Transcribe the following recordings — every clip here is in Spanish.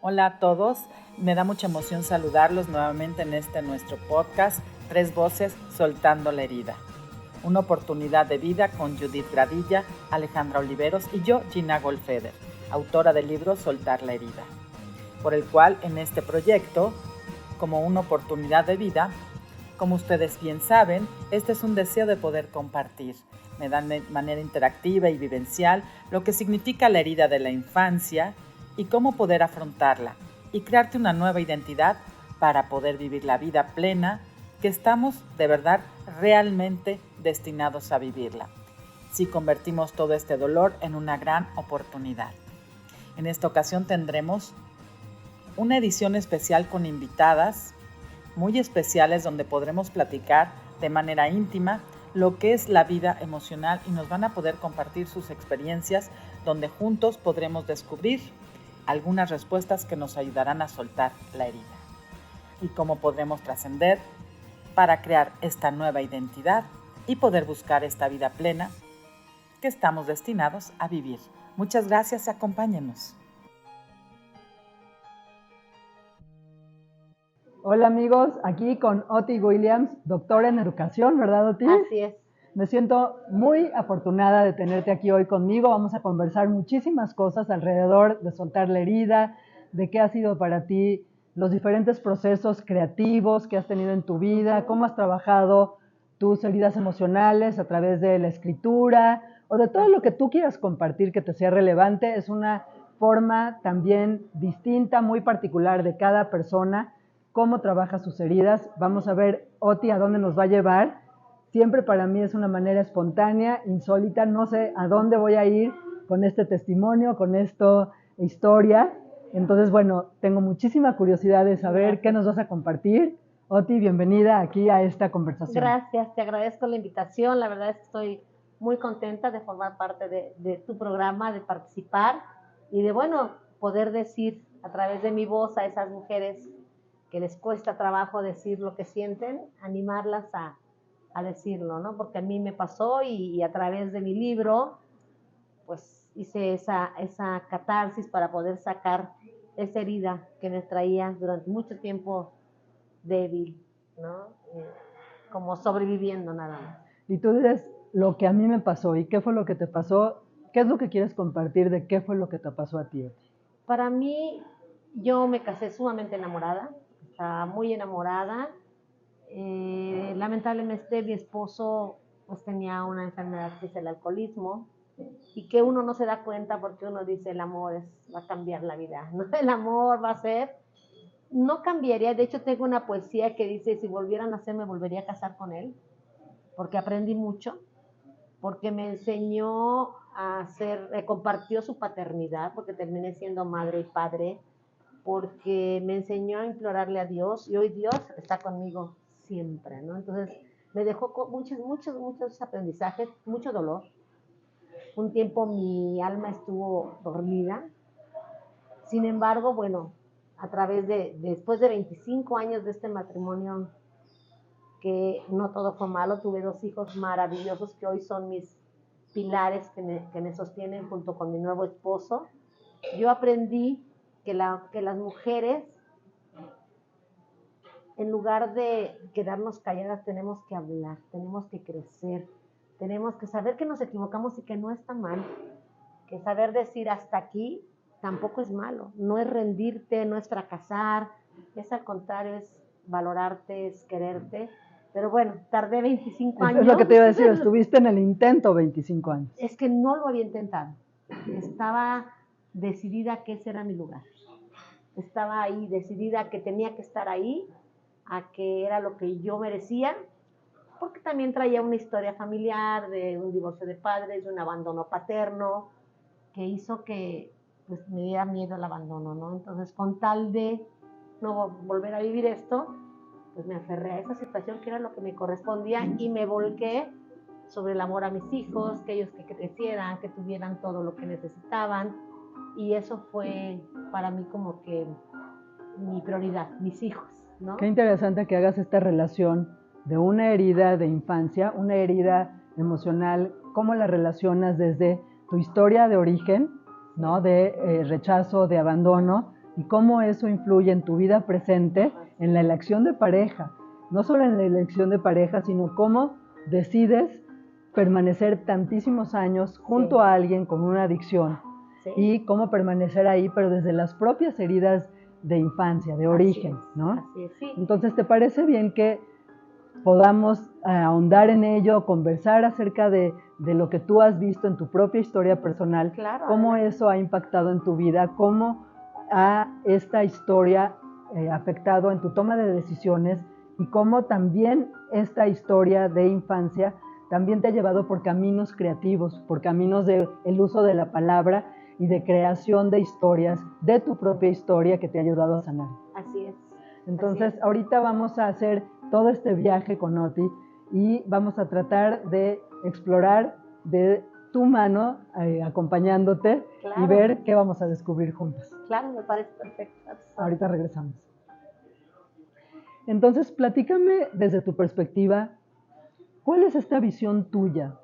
Hola a todos, me da mucha emoción saludarlos nuevamente en este nuestro podcast, Tres Voces Soltando la Herida. Una oportunidad de vida con Judith Gradilla, Alejandra Oliveros y yo, Gina Golfeder, autora del libro Soltar la Herida, por el cual en este proyecto, como una oportunidad de vida, como ustedes bien saben, este es un deseo de poder compartir. Me dan de manera interactiva y vivencial lo que significa la herida de la infancia y cómo poder afrontarla y crearte una nueva identidad para poder vivir la vida plena que estamos de verdad realmente destinados a vivirla, si convertimos todo este dolor en una gran oportunidad. En esta ocasión tendremos una edición especial con invitadas muy especiales donde podremos platicar de manera íntima lo que es la vida emocional y nos van a poder compartir sus experiencias donde juntos podremos descubrir algunas respuestas que nos ayudarán a soltar la herida y cómo podremos trascender para crear esta nueva identidad y poder buscar esta vida plena que estamos destinados a vivir. Muchas gracias y acompáñenos. Hola amigos, aquí con Oti Williams, doctora en educación, ¿verdad Oti? Así es. Me siento muy afortunada de tenerte aquí hoy conmigo. Vamos a conversar muchísimas cosas alrededor de soltar la herida, de qué ha sido para ti los diferentes procesos creativos que has tenido en tu vida, cómo has trabajado tus heridas emocionales a través de la escritura o de todo lo que tú quieras compartir que te sea relevante. Es una forma también distinta, muy particular de cada persona, cómo trabaja sus heridas. Vamos a ver, Oti, a dónde nos va a llevar. Siempre para mí es una manera espontánea, insólita. No sé a dónde voy a ir con este testimonio, con esta historia. Entonces, bueno, tengo muchísima curiosidad de saber qué nos vas a compartir. Oti, bienvenida aquí a esta conversación. Gracias, te agradezco la invitación. La verdad es que estoy muy contenta de formar parte de tu programa, de participar y de, bueno, poder decir a través de mi voz a esas mujeres que les cuesta trabajo decir lo que sienten, animarlas a decirlo, ¿no? Porque a mí me pasó y a través de mi libro, pues hice esa catarsis para poder sacar esa herida que me traía durante mucho tiempo débil, ¿no? Como sobreviviendo nada más. Y tú dices lo que a mí me pasó. ¿Y qué fue lo que te pasó? ¿Qué es lo que quieres compartir de qué fue lo que te pasó a ti, Oti? Para mí, yo me casé sumamente enamorada, estaba muy enamorada. Lamentablemente mi esposo pues tenía una enfermedad que es el alcoholismo y que uno no se da cuenta porque uno dice el amor va a cambiar la vida, ¿no? El amor va a ser, no cambiaría. De hecho tengo una poesía que dice si volviera a nacer me volvería a casar con él porque aprendí mucho, porque me enseñó a ser, compartió su paternidad, porque terminé siendo madre y padre, porque me enseñó a implorarle a Dios y hoy Dios está conmigo siempre, ¿no? Entonces me dejó con muchos aprendizajes, mucho dolor. Un tiempo mi alma estuvo dormida. Sin embargo, bueno, a través después de 25 años de este matrimonio, que no todo fue malo, tuve 2 hijos maravillosos que hoy son mis pilares que me sostienen junto con mi nuevo esposo. Yo aprendí que las mujeres, en lugar de quedarnos calladas, tenemos que hablar, tenemos que crecer, tenemos que saber que nos equivocamos y que no está mal, que saber decir hasta aquí tampoco es malo, no es rendirte, no es fracasar, es al contrario, es valorarte, es quererte. Pero bueno, tardé 25 años. Es lo que te iba a decir, estuviste en el intento 25 años. Es que no lo había intentado. Estaba decidida que ese era mi lugar. Estaba ahí, decidida que tenía que estar ahí, a que era lo que yo merecía, porque también traía una historia familiar de un divorcio de padres, de un abandono paterno, que hizo que pues, me diera miedo al abandono, ¿no? Entonces, con tal de no volver a vivir esto, pues me aferré a esa situación que era lo que me correspondía y me volqué sobre el amor a mis hijos, que ellos que crecieran, que tuvieran todo lo que necesitaban, y eso fue para mí como que mi prioridad, mis hijos, ¿no? Qué interesante que hagas esta relación de una herida de infancia, una herida emocional, cómo la relacionas desde tu historia de origen, ¿no? De rechazo, de abandono, y cómo eso influye en tu vida presente, en la elección de pareja. No solo en la elección de pareja, sino cómo decides permanecer tantísimos años junto a alguien con una adicción y cómo permanecer ahí, pero desde las propias heridas de infancia, de origen, ¿no? Así es, sí. Entonces, ¿te parece bien que podamos ahondar en ello, conversar acerca de lo que tú has visto en tu propia historia personal, Claro, cómo eso ha impactado en tu vida, cómo ha esta historia afectado en tu toma de decisiones y cómo también esta historia de infancia también te ha llevado por caminos creativos, por caminos del uso de la palabra y de creación de historias, de tu propia historia que te ha ayudado a sanar? Así es. Entonces, ahorita vamos a hacer todo este viaje con Oti y vamos a tratar de explorar de tu mano, acompañándote, Claro. y ver qué vamos a descubrir juntos. Claro, me parece perfecto. Ahorita regresamos. Entonces, platícame desde tu perspectiva, ¿cuál es esta visión tuya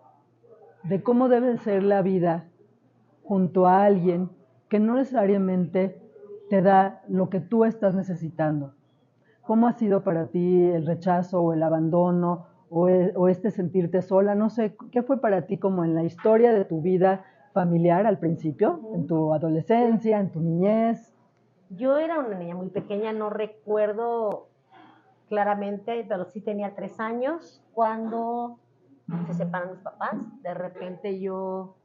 de cómo debe ser la vida junto a alguien que no necesariamente te da lo que tú estás necesitando? ¿Cómo ha sido para ti el rechazo o el abandono o este sentirte sola? No sé, ¿qué fue para ti como en la historia de tu vida familiar al principio, en tu adolescencia, en tu niñez? Yo era una niña muy pequeña, no recuerdo claramente, pero sí tenía 3 años cuando se separan mis papás. De repente yo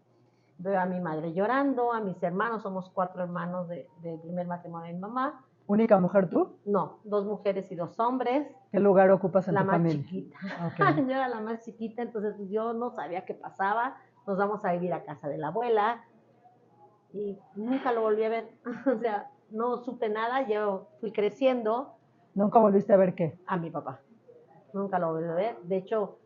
veo a mi madre llorando, a mis hermanos, somos 4 hermanos del primer matrimonio de mi mamá. ¿Única mujer tú? No, 2 mujeres y 2 hombres. ¿Qué lugar ocupas en la tu más familia? Chiquita. Okay. Yo era la más chiquita, entonces yo no sabía qué pasaba. Nos vamos a vivir a casa de la abuela y nunca lo volví a ver. O sea, no supe nada, yo fui creciendo. ¿Nunca volviste a ver qué? A mi papá. Nunca lo volví a ver. De hecho,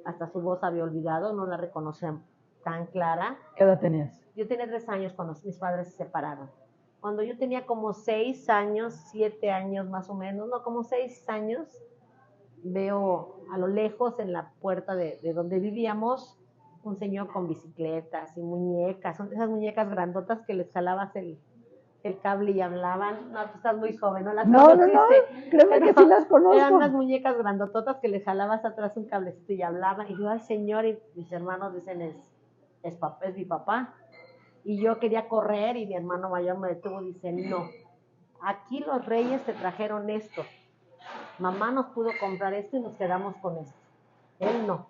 hasta su voz había olvidado, no la reconocía tan clara. ¿Qué edad tenías? Yo tenía 3 años cuando mis padres se separaron. Cuando yo tenía como 6 años, 7 años más o menos, no, como 6 años, veo a lo lejos en la puerta de donde vivíamos un señor con bicicletas y muñecas, son esas muñecas grandotas que les jalabas el cable y hablaban. No, tú estás muy joven, ¿no? Las conociste. No, créeme que sí las conozco. Eran unas muñecas grandototas que les jalabas atrás un cablecito y hablaban. Y yo al señor y mis hermanos dicen, es mi papá. Y yo quería correr y mi hermano mayor me detuvo y dice, no, aquí los reyes te trajeron esto. Mamá nos pudo comprar esto y nos quedamos con esto. Él no,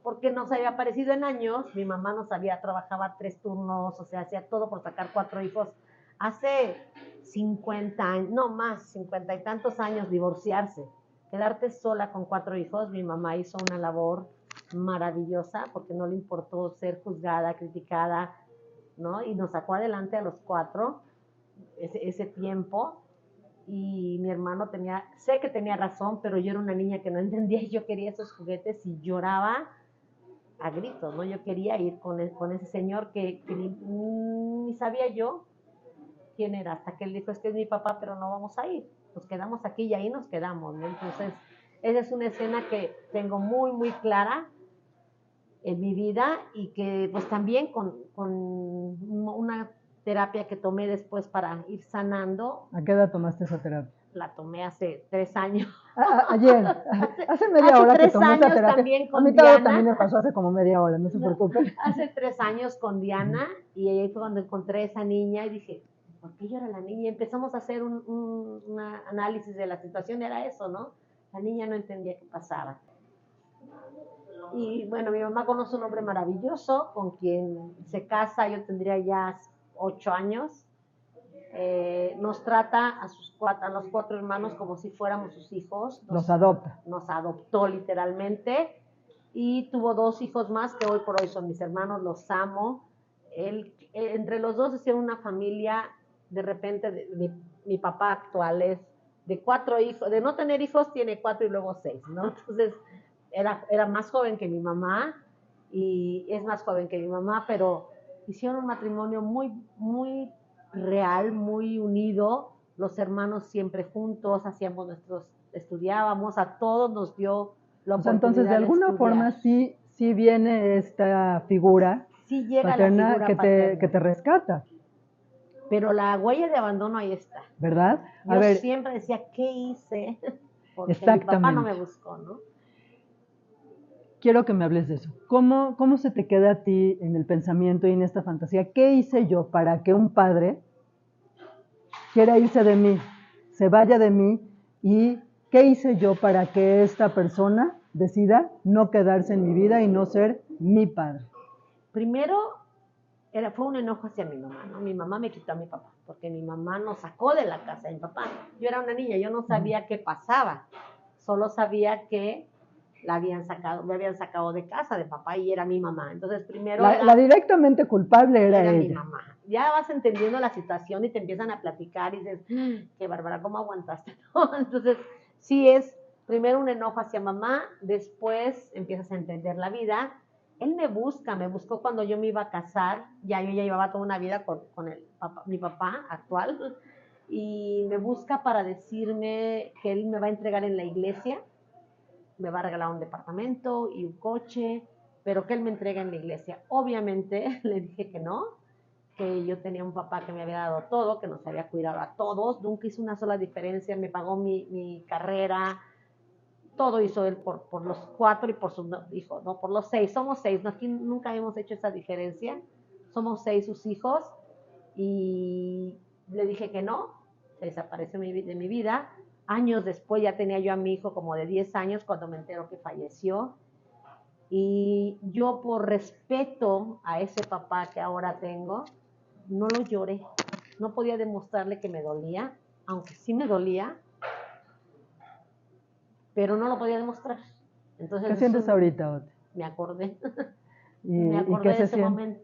porque nos había aparecido en años. Mi mamá trabajaba 3 turnos, o sea, hacía todo por sacar 4 hijos. Hace 50 años, no más, 50 y tantos años, divorciarse, quedarte sola con 4 hijos. Mi mamá hizo una labor maravillosa porque no le importó ser juzgada, criticada, ¿no? Y nos sacó adelante a los 4 ese tiempo. Y mi hermano sé que tenía razón, pero yo era una niña que no entendía y yo quería esos juguetes y lloraba a gritos, ¿no? Yo quería ir con ese señor que ni sabía yo quién era, hasta que él dijo, es que es mi papá, pero no vamos a ir, nos quedamos aquí y ahí nos quedamos, ¿no? Entonces, esa es una escena que tengo muy, muy clara en mi vida y que pues también con una terapia que tomé después para ir sanando. ¿A qué edad tomaste esa terapia? La tomé hace 3 años. Ayer, hace media hora que tomé esa terapia. También con a mí Diana. También me pasó hace como media hora, no se preocupen. Hace 3 años con Diana y ahí fue cuando encontré a esa niña y dije, ¿por qué yo era la niña? Y empezamos a hacer un análisis de la situación, era eso, ¿no? La niña no entendía qué pasaba. Y bueno, mi mamá conoce un hombre maravilloso con quien se casa, yo tendría ya 8 años. Nos trata a los 4 hermanos como si fuéramos sus hijos. Los adopta. Nos adoptó literalmente y tuvo 2 hijos más que hoy por hoy son mis hermanos, los amo. Entre los 2 hicieron una familia. De repente mi papá actual es de 4 hijos, de no tener hijos tiene 4 y luego 6, ¿no? Entonces era más joven que mi mamá y es más joven que mi mamá, pero hicieron un matrimonio muy, muy real, muy unido. Los hermanos siempre juntos, estudiábamos, a todos nos dio la oportunidad. Entonces, de alguna forma sí viene esta figura sí llega paterna la figura que te rescata. pero la huella de abandono ahí está. ¿Verdad? A Yo ver, siempre decía, ¿qué hice? Porque mi exactamente. papá no me buscó, ¿no? Quiero que me hables de eso. ¿Cómo se te queda a ti en el pensamiento y en esta fantasía? ¿Qué hice yo para que un padre quiera irse de mí, se vaya de mí? ¿Y qué hice yo para que esta persona decida no quedarse en mi vida y no ser mi padre? Primero, fue un enojo hacia mi mamá, ¿no? Mi mamá me quitó a mi papá, porque mi mamá nos sacó de la casa de mi papá. Yo era una niña, yo no sabía qué pasaba, solo sabía que me habían sacado de casa de papá y era mi mamá. Entonces, primero la directamente culpable era mi ella. mamá. Ya vas entendiendo la situación y te empiezan a platicar y dices, qué Bárbara, ¿cómo aguantaste? Entonces, sí es primero un enojo hacia mamá, después empiezas a entender la vida. Él me buscó cuando yo me iba a casar, yo ya llevaba toda una vida con mi papá actual, y me busca para decirme que él me va a entregar en la iglesia, me va a regalar un departamento y un coche, pero que él me entrega en la iglesia. Obviamente le dije que no, que yo tenía un papá que me había dado todo, que nos había cuidado a todos, nunca hizo una sola diferencia, me pagó mi carrera, todo hizo él por los 4 y por sus hijos, no, por los 6, somos 6, ¿no? Aquí nunca hemos hecho esa diferencia, somos 6 sus hijos, y le dije que no, se desapareció de mi vida. Años después ya tenía yo a mi hijo como de 10 años cuando me entero que falleció, y yo por respeto a ese papá que ahora tengo, no lo lloré, no podía demostrarle que me dolía, aunque sí me dolía, pero no lo podía demostrar. Entonces, ¿Qué sientes ahorita, Ot? me acordé, ¿Y qué de se ese siente? momento.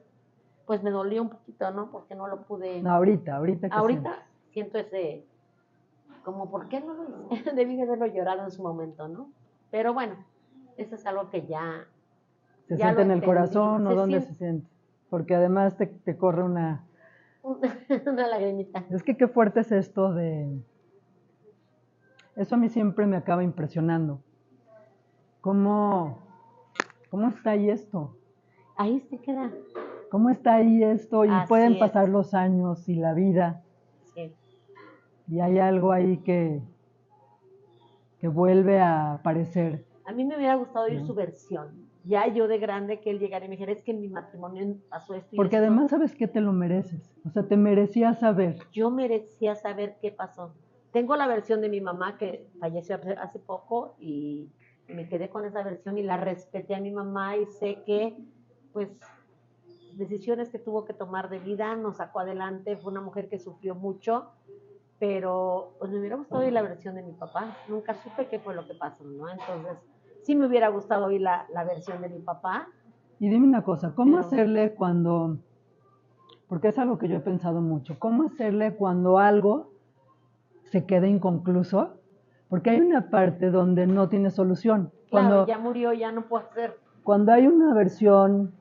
Pues me dolió un poquito, ¿no? Porque no lo pude. No, ahorita ¿qué Ahorita sientes? siento ese, como, ¿por qué no lo hice? Debí de haberlo llorado en su momento, ¿no? Pero bueno, eso es algo que ya ¿Se ya siente lo en el entendí. corazón o dónde siente se siente? Porque además te corre una... una lagrimita. Es que qué fuerte es esto de... Eso a mí siempre me acaba impresionando. ¿Cómo está ahí esto? Ahí se queda. ¿Cómo está ahí esto? Y Así pueden es. pasar los años y la vida. Sí. Y hay algo ahí que vuelve a aparecer. A mí me hubiera gustado oír ¿no? su versión. Ya yo de grande que él llegara y me dijera, es que en mi matrimonio pasó esto y Porque esto. además sabes que te lo mereces. O sea, te merecías saber. Yo merecía saber qué pasó. Tengo la versión de mi mamá que falleció hace poco y me quedé con esa versión y la respeté a mi mamá y sé que, pues, decisiones que tuvo que tomar de vida, nos sacó adelante, fue una mujer que sufrió mucho, pero pues me hubiera gustado oír la versión de mi papá. Nunca supe qué fue lo que pasó, ¿no? Entonces, sí me hubiera gustado oír la versión de mi papá. Y dime una cosa, ¿cómo Pero... hacerle cuando... Porque es algo que yo he pensado mucho. ¿Cómo hacerle cuando algo se queda inconcluso? Porque hay una parte donde no tiene solución. Claro, ya murió, ya no puedo hacer. Cuando hay una versión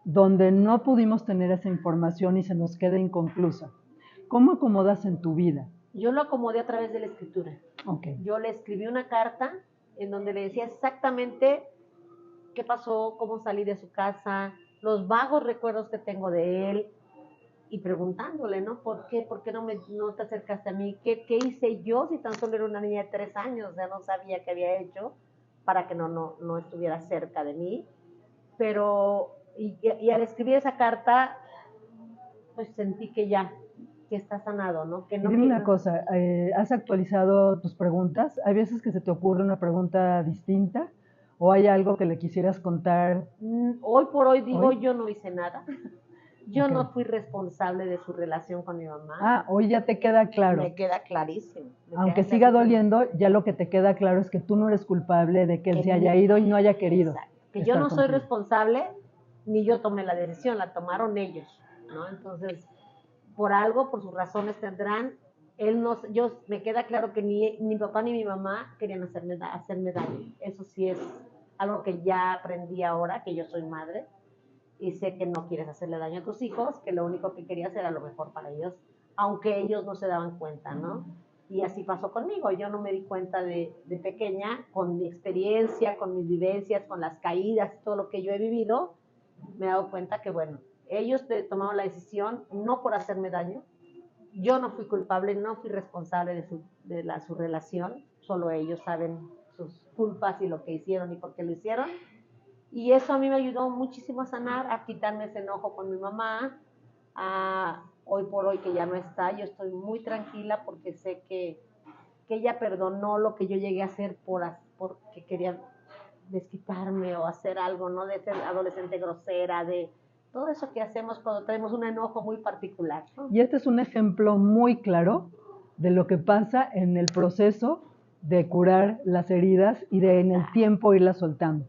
donde no pudimos tener esa información y se nos queda inconclusa, ¿cómo acomodas en tu vida? Yo lo acomodé a través de la escritura. Okay. Yo le escribí una carta en donde le decía exactamente qué pasó, cómo salí de su casa, los vagos recuerdos que tengo de él, y preguntándole, ¿no? ¿Por qué no te acercaste a mí? ¿Qué hice yo si tan solo era una niña de 3 años? O sea, no sabía qué había hecho para que no estuviera cerca de mí. Pero, y al escribir esa carta, pues sentí que está sanado, ¿no? Que no. Dime una cosa, ¿has actualizado tus preguntas? ¿Hay veces que se te ocurre una pregunta distinta? ¿O hay algo que le quisieras contar? Hoy por hoy digo, yo no hice nada. Yo Okay. no fui responsable de su relación con mi mamá. Ah, hoy ya te queda claro. Me queda clarísimo. Aunque siga doliendo, ya lo que te queda claro es que tú no eres culpable de que él se haya ido y no haya querido. Exacto. Que yo no soy responsable, ni yo tomé la decisión, la tomaron ellos, ¿no? Entonces, por algo, por sus razones tendrán. Me queda claro que ni mi papá ni mi mamá querían hacerme daño. Eso sí es algo que ya aprendí ahora, que yo soy madre, y sé que no quieres hacerle daño a tus hijos, que lo único que querías era lo mejor para ellos, aunque ellos no se daban cuenta, ¿no? Y así pasó conmigo. Yo no me di cuenta de pequeña, con mi experiencia, con mis vivencias, con las caídas, todo lo que yo he vivido, me he dado cuenta que, bueno, ellos tomaron la decisión no por hacerme daño, yo no fui culpable, no fui responsable de su relación, solo ellos saben sus culpas y lo que hicieron y por qué lo hicieron. Y eso a mí me ayudó muchísimo a sanar, a quitarme ese enojo con mi mamá. Hoy por hoy que ya no está, yo estoy muy tranquila porque sé que ella perdonó lo que yo llegué a hacer porque quería desquitarme o hacer algo, ¿no? De ser adolescente grosera, de todo eso que hacemos cuando tenemos un enojo muy particular, ¿no? Y este es un ejemplo muy claro de lo que pasa en el proceso de curar las heridas y de en el tiempo irlas soltando.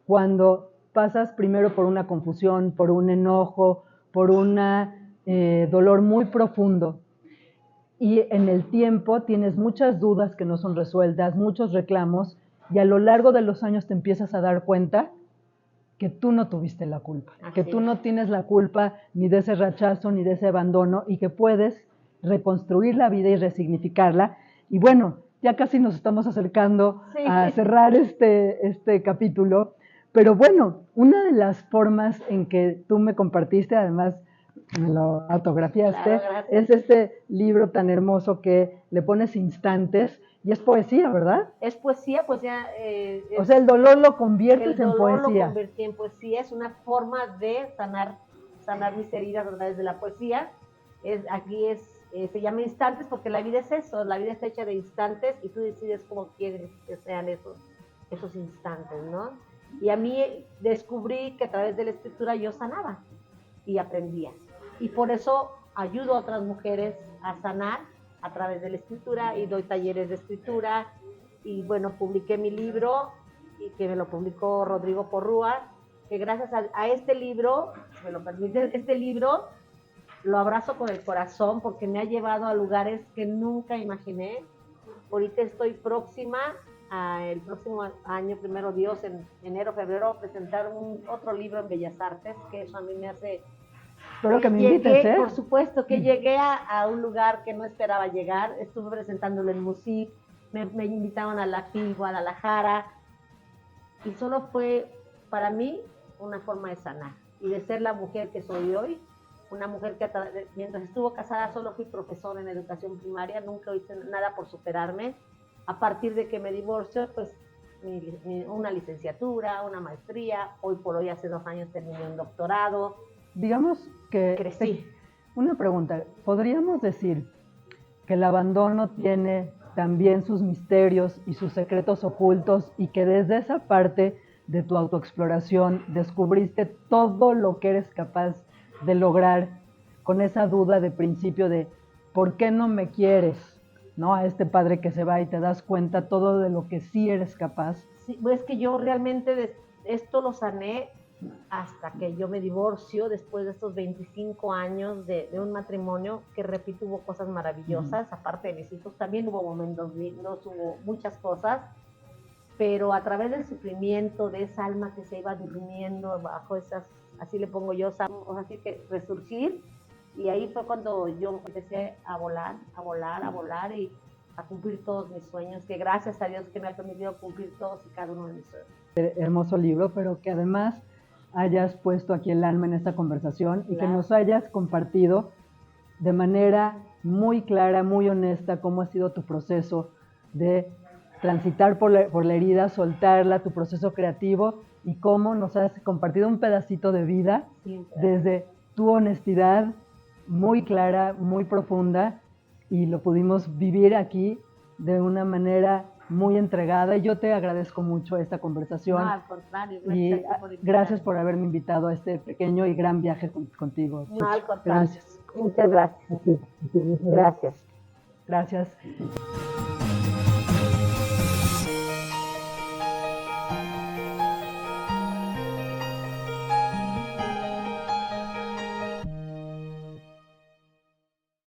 Cuando pasas primero por una confusión, por un enojo, por un dolor muy profundo, y en el tiempo tienes muchas dudas que no son resueltas, muchos reclamos, y a lo largo de los años te empiezas a dar cuenta que tú no tuviste la culpa, que tú no tienes la culpa ni de ese rechazo ni de ese abandono, y que puedes reconstruir la vida y resignificarla. Y bueno, ya casi nos estamos acercando a cerrar este capítulo, pero bueno, una de las formas en que tú me compartiste, además me lo autografiaste, claro, es este libro tan hermoso que le pones instantes, y es poesía, ¿verdad? Es poesía, o sea, el dolor lo conviertes en poesía. El dolor lo convertí en poesía, es una forma de sanar mis heridas a través de la poesía. Se llama instantes porque la vida es eso, la vida está hecha de instantes y tú decides cómo quieres que sean esos instantes, ¿no? Y a mí descubrí que a través de la escritura yo sanaba y aprendía. Y por eso ayudo a otras mujeres a sanar a través de la escritura y doy talleres de escritura. Y bueno, publiqué mi libro, y que me lo publicó Rodrigo Porrúa, que gracias a este libro, si me lo permite, este libro lo abrazo con el corazón porque me ha llevado a lugares que nunca imaginé. Ahorita estoy próxima el próximo año, primero Dios, en enero, febrero, presentar otro libro en Bellas Artes, que eso a mí me hace... Espero que me invites, ¿eh? Por supuesto, que llegué a un lugar que no esperaba llegar. Estuve presentándolo en MUSIC, me invitaron a la FIL Guadalajara, y solo fue para mí una forma de sanar y de ser la mujer que soy hoy. Una mujer que mientras estuvo casada solo fui profesora en educación primaria, nunca hice nada por superarme. A partir de que me divorcio, pues una licenciatura, una maestría, hoy por hoy hace 2 años terminé un doctorado. Digamos que... Crecí. Una pregunta, ¿podríamos decir que el abandono tiene también sus misterios y sus secretos ocultos, y que desde esa parte de tu autoexploración descubriste todo lo que eres capaz de lograr con esa duda de principio de ¿por qué no me quieres? ¿No? A este padre que se va, y te das cuenta todo de lo que sí eres capaz. Sí, pues que yo realmente esto lo sané hasta que yo me divorcio, después de estos 25 años de un matrimonio que, repito, hubo cosas maravillosas, aparte de mis hijos, también hubo momentos lindos, hubo muchas cosas, pero a través del sufrimiento de esa alma que se iba durmiendo bajo esas, así le pongo yo, así que resurgir, y ahí fue cuando yo empecé a volar y a cumplir todos mis sueños, que gracias a Dios que me ha permitido cumplir todos y cada uno de mis sueños. Hermoso libro, pero que además hayas puesto aquí el alma en esta conversación, y que nos hayas compartido de manera muy clara, muy honesta, cómo ha sido tu proceso de transitar por la herida, soltarla, tu proceso creativo, y cómo nos has compartido un pedacito de vida desde tu honestidad muy clara, muy profunda, y lo pudimos vivir aquí de una manera muy entregada, y yo te agradezco mucho esta conversación. No, al contrario, gracias por haberme invitado a este pequeño y gran viaje contigo. No, al contrario. Gracias. Muchas gracias. Gracias. Gracias.